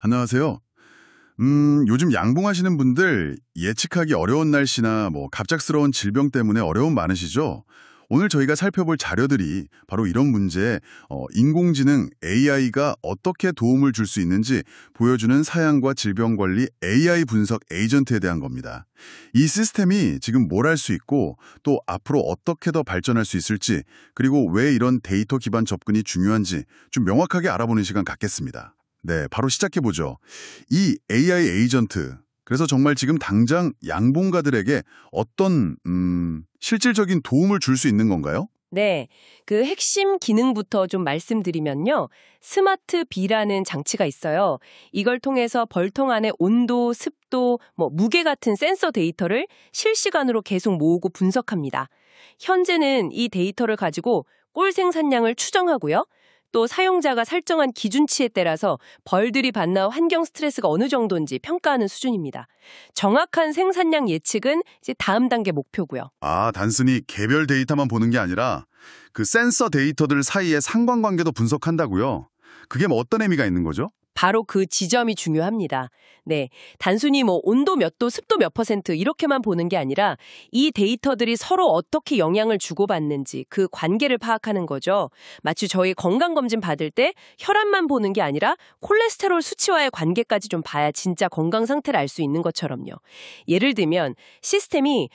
안녕하세요. 요즘 양봉하시는 분들 예측하기 어려운 날씨나 갑작스러운 질병 때문에 어려움 많으시죠? 오늘 저희가 살펴볼 자료들이 바로 이런 문제에 인공지능 AI가 어떻게 도움을 줄 수 있는지 보여주는 사양과 질병관리 AI 분석 에이전트에 대한 겁니다. 이 시스템이 지금 뭘 할 수 있고 또 앞으로 어떻게 더 발전할 수 있을지 그리고 왜 이런 데이터 기반 접근이 중요한지 좀 명확하게 알아보는 시간 갖겠습니다. 네, 바로 시작해보죠. 이 AI 에이전트, 그래서 정말 지금 당장 양봉가들에게 어떤 실질적인 도움을 줄 수 있는 건가요? 네, 그 핵심 기능부터 좀 말씀드리면요. 스마트 비라는 장치가 있어요. 이걸 통해서 벌통 안에 온도, 습도, 무게 같은 센서 데이터를 실시간으로 계속 모으고 분석합니다. 현재는 이 데이터를 가지고 꿀 생산량을 추정하고요. 또 사용자가 설정한 기준치에 따라서 벌들이 받는 환경 스트레스가 어느 정도인지 평가하는 수준입니다. 정확한 생산량 예측은 이제 다음 단계 목표고요. 아, 단순히 개별 데이터만 보는 게 아니라 그 센서 데이터들 사이의 상관관계도 분석한다고요? 그게 어떤 의미가 있는 거죠? 바로 그 지점이 중요합니다. 네, 단순히 온도 몇 도, 습도 몇 퍼센트 이렇게만 보는 게 아니라 이 데이터들이 서로 어떻게 영향을 주고받는지 그 관계를 파악하는 거죠. 마치 저희 건강검진 받을 때 혈압만 보는 게 아니라 콜레스테롤 수치와의 관계까지 좀 봐야 진짜 건강 상태를 알 수 있는 것처럼요. 예를 들면 시스템이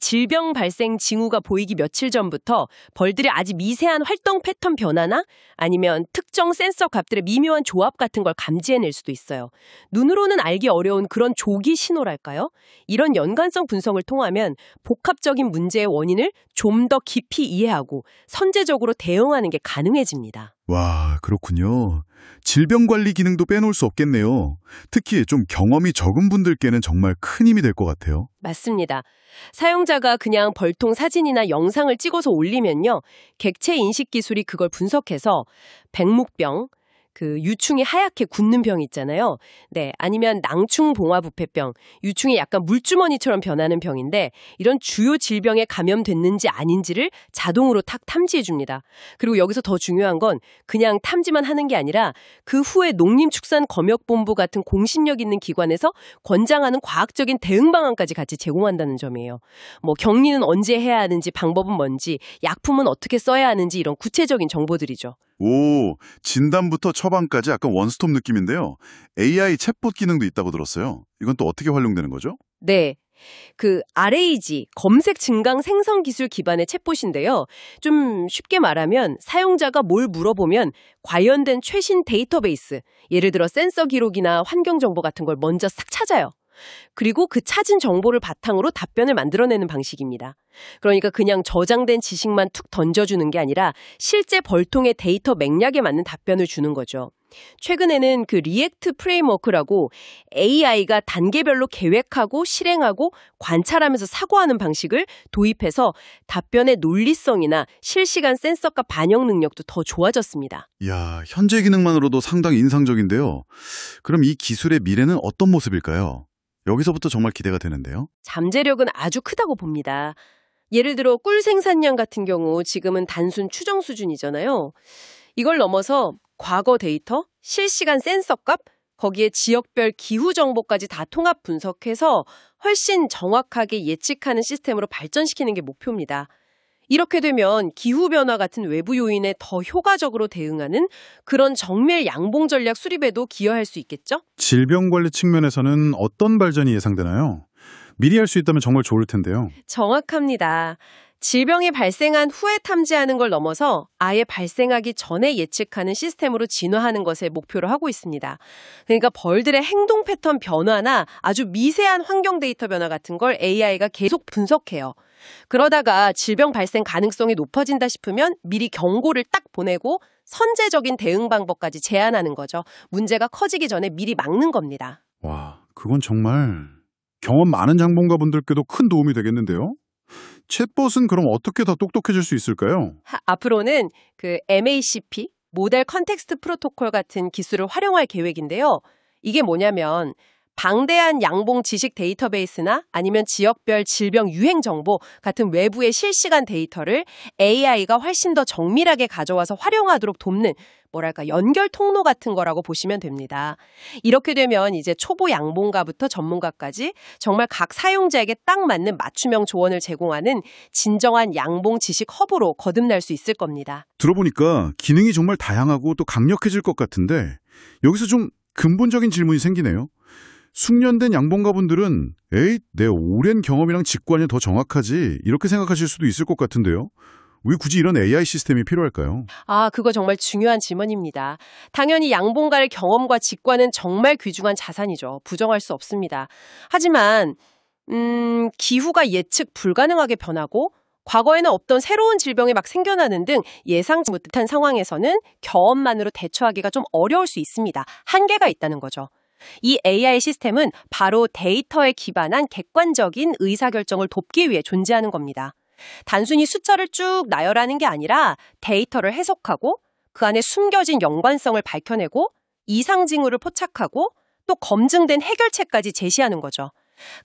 질병 발생 징후가 보이기 며칠 전부터 벌들의 아주 미세한 활동 패턴 변화나 아니면 특정 센서 값들의 미묘한 조합 같은 걸 감지해낼 수도 있어요. 눈으로는 알기 어려운 그런 조기 신호랄까요? 이런 연관성 분석을 통하면 복합적인 문제의 원인을 좀 더 깊이 이해하고 선제적으로 대응하는 게 가능해집니다. 와, 그렇군요. 질병관리 기능도 빼놓을 수 없겠네요. 특히 좀 경험이 적은 분들께는 정말 큰 힘이 될 것 같아요. 맞습니다. 사용자가 그냥 벌통 사진이나 영상을 찍어서 올리면요. 객체 인식 기술이 그걸 분석해서 백묵병, 그 유충이 하얗게 굳는 병 있잖아요. 네, 아니면 낭충봉화부패병, 유충이 약간 물주머니처럼 변하는 병인데 이런 주요 질병에 감염됐는지 아닌지를 자동으로 탁 탐지해 줍니다. 그리고 여기서 더 중요한 건 그냥 탐지만 하는 게 아니라 그 후에 농림축산검역본부 같은 공신력 있는 기관에서 권장하는 과학적인 대응 방안까지 같이 제공한다는 점이에요. 격리는 언제 해야 하는지, 방법은 뭔지, 약품은 어떻게 써야 하는지 이런 구체적인 정보들이죠. 오, 진단부터 처방까지 약간 원스톱 느낌인데요. AI 챗봇 기능도 있다고 들었어요. 이건 또 어떻게 활용되는 거죠? 네. 그 RAG, 검색 증강 생성 기술 기반의 챗봇인데요. 좀 쉽게 말하면 사용자가 뭘 물어보면 관련된 최신 데이터베이스, 예를 들어 센서 기록이나 환경 정보 같은 걸 먼저 싹 찾아요. 그리고 그 찾은 정보를 바탕으로 답변을 만들어내는 방식입니다. 그러니까 그냥 저장된 지식만 툭 던져주는 게 아니라 실제 벌통의 데이터 맥락에 맞는 답변을 주는 거죠. 최근에는 그 리액트 프레임워크라고 AI가 단계별로 계획하고 실행하고 관찰하면서 사고하는 방식을 도입해서 답변의 논리성이나 실시간 센서값 반영 능력도 더 좋아졌습니다. 이야, 현재 기능만으로도 상당히 인상적인데요. 그럼 이 기술의 미래는 어떤 모습일까요? 여기서부터 정말 기대가 되는데요. 잠재력은 아주 크다고 봅니다. 예를 들어 꿀 생산량 같은 경우 지금은 단순 추정 수준이잖아요. 이걸 넘어서 과거 데이터, 실시간 센서값, 거기에 지역별 기후 정보까지 다 통합 분석해서 훨씬 정확하게 예측하는 시스템으로 발전시키는 게 목표입니다. 이렇게 되면 기후변화 같은 외부 요인에 더 효과적으로 대응하는 그런 정밀 양봉 전략 수립에도 기여할 수 있겠죠? 질병관리 측면에서는 어떤 발전이 예상되나요? 미리 할 수 있다면 정말 좋을 텐데요. 정확합니다. 질병이 발생한 후에 탐지하는 걸 넘어서 아예 발생하기 전에 예측하는 시스템으로 진화하는 것을 목표로 하고 있습니다. 그러니까 벌들의 행동 패턴 변화나 아주 미세한 환경 데이터 변화 같은 걸 AI가 계속 분석해요. 그러다가 질병 발생 가능성이 높아진다 싶으면 미리 경고를 딱 보내고 선제적인 대응 방법까지 제안하는 거죠. 문제가 커지기 전에 미리 막는 겁니다. 와, 그건 정말 경험 많은 장본가분들께도 큰 도움이 되겠는데요. 챗봇은 그럼 어떻게 더 똑똑해질 수 있을까요? 앞으로는 그 MACP, 모델 컨텍스트 프로토콜 같은 기술을 활용할 계획인데요. 이게 뭐냐면 방대한 양봉 지식 데이터베이스나 아니면 지역별 질병 유행 정보 같은 외부의 실시간 데이터를 AI가 훨씬 더 정밀하게 가져와서 활용하도록 돕는 연결 통로 같은 거라고 보시면 됩니다. 이렇게 되면 이제 초보 양봉가부터 전문가까지 정말 각 사용자에게 딱 맞는 맞춤형 조언을 제공하는 진정한 양봉 지식 허브로 거듭날 수 있을 겁니다. 들어보니까 기능이 정말 다양하고 또 강력해질 것 같은데 여기서 좀 근본적인 질문이 생기네요. 숙련된 양봉가분들은 내 오랜 경험이랑 직관이 더 정확하지 이렇게 생각하실 수도 있을 것 같은데요. 왜 굳이 이런 AI 시스템이 필요할까요? 그거 정말 중요한 질문입니다. 당연히 양봉가의 경험과 직관은 정말 귀중한 자산이죠. 부정할 수 없습니다. 하지만 기후가 예측 불가능하게 변하고 과거에는 없던 새로운 질병이 막 생겨나는 등 예상치 못한 상황에서는 경험만으로 대처하기가 좀 어려울 수 있습니다. 한계가 있다는 거죠. 이 AI 시스템은 바로 데이터에 기반한 객관적인 의사결정을 돕기 위해 존재하는 겁니다. 단순히 숫자를 쭉 나열하는 게 아니라 데이터를 해석하고 그 안에 숨겨진 연관성을 밝혀내고 이상 징후를 포착하고 또 검증된 해결책까지 제시하는 거죠.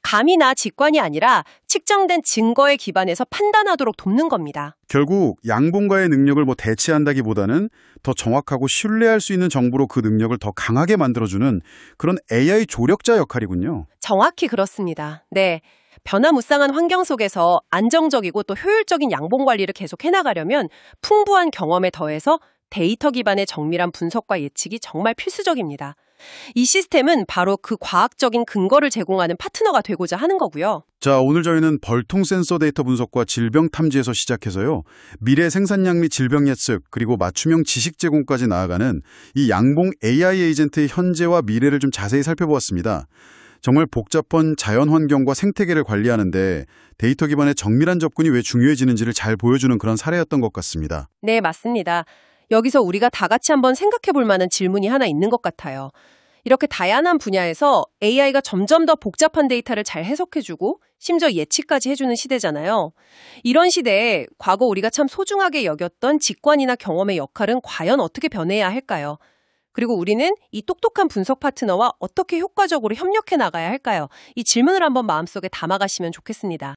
감이나 직관이 아니라 측정된 증거에 기반해서 판단하도록 돕는 겁니다. 결국 양봉가의 능력을 대체한다기보다는 더 정확하고 신뢰할 수 있는 정보로 그 능력을 더 강하게 만들어주는 그런 AI 조력자 역할이군요. 정확히 그렇습니다. 네. 변화무쌍한 환경 속에서 안정적이고 또 효율적인 양봉 관리를 계속 해나가려면 풍부한 경험에 더해서 데이터 기반의 정밀한 분석과 예측이 정말 필수적입니다. 이 시스템은 바로 그 과학적인 근거를 제공하는 파트너가 되고자 하는 거고요. 자, 오늘 저희는 벌통 센서 데이터 분석과 질병 탐지에서 시작해서요. 미래 생산량 및 질병 예측 그리고 맞춤형 지식 제공까지 나아가는 이 양봉 AI 에이전트의 현재와 미래를 좀 자세히 살펴보았습니다. 정말 복잡한 자연 환경과 생태계를 관리하는데 데이터 기반의 정밀한 접근이 왜 중요해지는지를 잘 보여주는 그런 사례였던 것 같습니다. 네, 맞습니다. 여기서 우리가 다 같이 한번 생각해 볼 만한 질문이 하나 있는 것 같아요. 이렇게 다양한 분야에서 AI가 점점 더 복잡한 데이터를 잘 해석해주고 심지어 예측까지 해주는 시대잖아요. 이런 시대에 과거 우리가 참 소중하게 여겼던 직관이나 경험의 역할은 과연 어떻게 변해야 할까요? 그리고 우리는 이 똑똑한 분석 파트너와 어떻게 효과적으로 협력해 나가야 할까요? 이 질문을 한번 마음속에 담아가시면 좋겠습니다.